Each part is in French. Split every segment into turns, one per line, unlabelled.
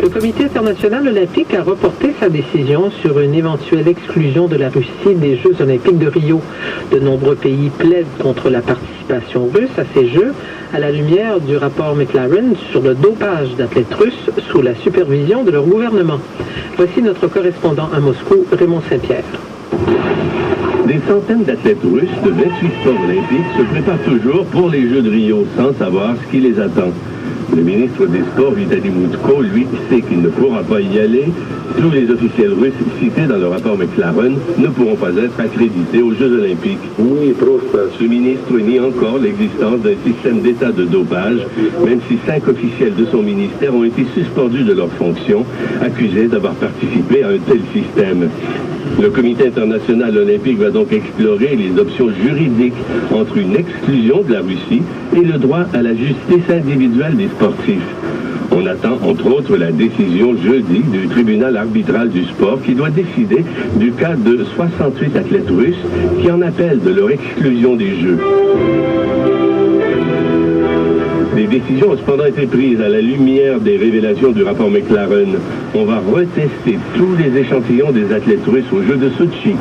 Le Comité international olympique a reporté sa décision sur une éventuelle exclusion de la Russie des Jeux olympiques de Rio. De nombreux pays plaident contre la participation russe à ces Jeux à la lumière du rapport McLaren sur le dopage d'athlètes russes sous la supervision de leur gouvernement. Voici notre correspondant à Moscou, Raymond Saint-Pierre.
Des centaines d'athlètes russes de 28 sports olympiques se préparent toujours pour les Jeux de Rio sans savoir ce qui les attend. Le ministre des Sports, Vitaly Mutko, lui, sait qu'il ne pourra pas y aller. Tous les officiels russes cités dans le rapport McLaren ne pourront pas être accrédités aux Jeux olympiques. Ce ministre nie encore l'existence d'un système d'état de dopage, même si 5 officiels de son ministère ont été suspendus de leurs fonctions, accusés d'avoir participé à un tel système. Le Comité international olympique va donc explorer les options juridiques entre une exclusion de la Russie et le droit à la justice individuelle des sportifs. On attend entre autres la décision jeudi du tribunal arbitral du sport qui doit décider du cas de 68 athlètes russes qui en appellent de leur exclusion des Jeux. Des décisions ont cependant été prises à la lumière des révélations du rapport McLaren. On va retester tous les échantillons des athlètes russes aux Jeux de Sochi.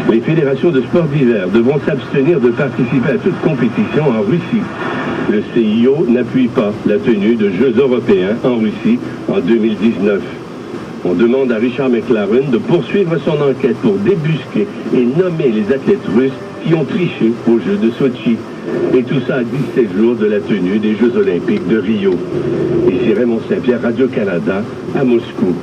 Les fédérations de sport d'hiver devront s'abstenir de participer à toute compétition en Russie. Le CIO n'appuie pas la tenue de Jeux européens en Russie en 2019. On demande à Richard McLaren de poursuivre son enquête pour débusquer et nommer les athlètes russes qui ont triché aux Jeux de Sochi. Et tout ça à 17 jours de la tenue des Jeux olympiques de Rio. Ici Raymond Saint-Pierre, Radio-Canada, à Moscou.